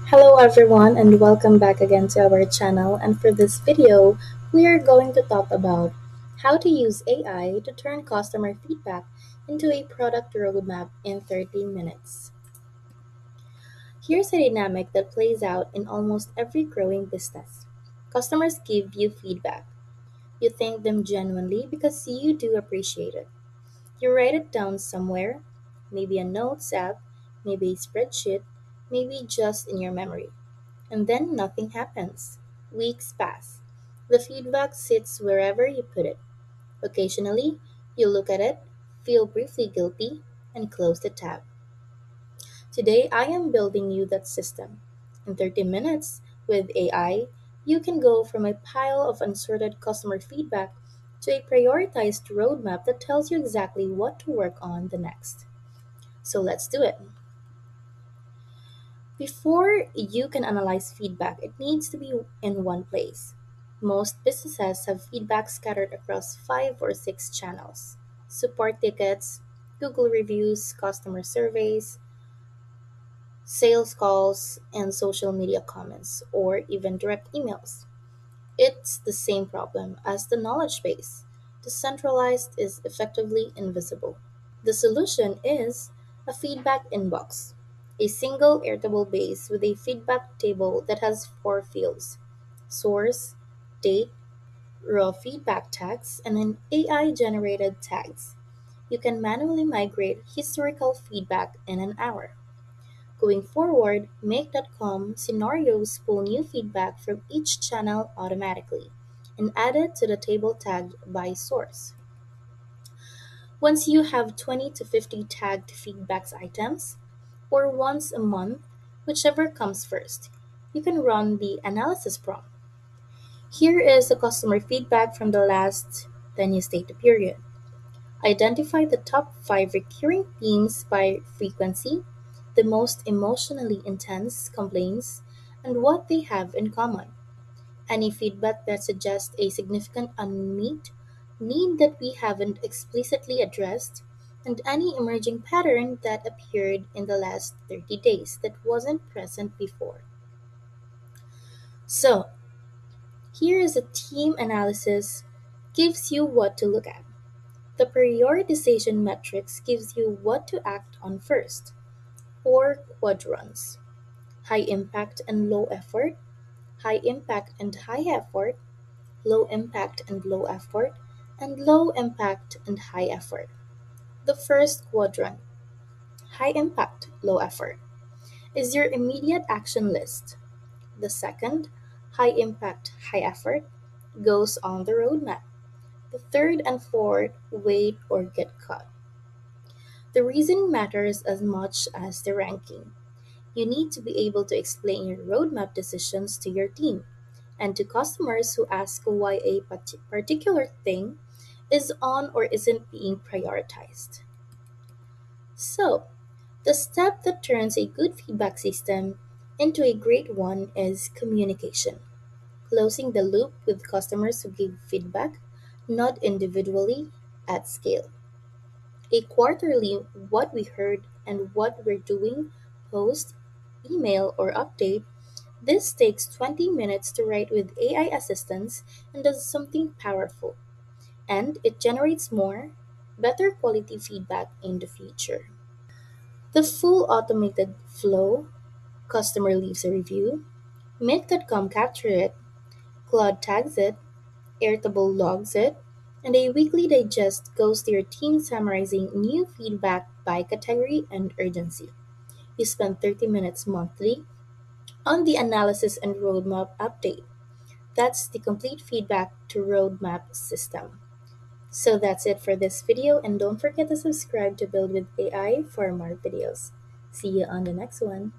Hello everyone and welcome back again to our channel, and for this video we are going to talk about how to use AI to turn customer feedback into a product roadmap in 30 minutes. Here's a dynamic that plays out in almost every growing business. Customers give you feedback. You thank them genuinely because you do appreciate it. You write it down somewhere, maybe a notes app, maybe a spreadsheet, maybe just in your memory. And then nothing happens. Weeks pass. The feedback sits wherever you put it. Occasionally, you look at it, feel briefly guilty, and close the tab. Today, I am building you that system. In 30 minutes, with AI, you can go from a pile of unsorted customer feedback to a prioritized roadmap that tells you exactly what to work on the next. So let's do it. Before you can analyze feedback, it needs to be in one place. Most businesses have feedback scattered across 5 or 6 channels: support tickets, Google reviews, customer surveys, sales calls, and social media comments, or even direct emails. It's the same problem as the knowledge base. The centralized is effectively invisible. The solution is a feedback inbox, a single Airtable base with a feedback table that has 4 fields: source, date, raw feedback tags, and an AI generated tags. You can manually migrate historical feedback in an hour. Going forward, make.com scenarios pull new feedback from each channel automatically and add it to the table tagged by source. Once you have 20 to 50 tagged feedbacks items, or once a month, whichever comes first, you can run the analysis prompt. Here is the customer feedback from the last, then you state the period. Identify the top 5 recurring themes by frequency, the most emotionally intense complaints, and what they have in common. Any feedback that suggests a significant unmet need that we haven't explicitly addressed, and any emerging pattern that appeared in the last 30 days that wasn't present before. So, here is a team analysis gives you what to look at. The prioritization metrics gives you what to act on first. 4 quadrants: high impact and low effort, high impact and high effort, low impact and low effort, and low impact and high effort. The first quadrant, high impact, low effort, is your immediate action list. The second, high impact, high effort, goes on the roadmap. The third and fourth, wait or get cut. The reasoning matters as much as the ranking. You need to be able to explain your roadmap decisions to your team and to customers who ask why a particular thing is on or isn't being prioritized. So, the step that turns a good feedback system into a great one is communication. Closing the loop with customers who give feedback, not individually, at scale. A quarterly what we heard and what we're doing post, email, or update. This takes 20 minutes to write with AI assistance and does something powerful. And it generates more, better quality feedback in the future. The full automated flow: customer leaves a review, Make.com capture it, Claude tags it, Airtable logs it, and a weekly digest goes to your team summarizing new feedback by category and urgency. You spend 30 minutes monthly on the analysis and roadmap update. That's the complete feedback to roadmap system. So that's it for this video, and don't forget to subscribe to Build with AI for more videos. See you on the next one.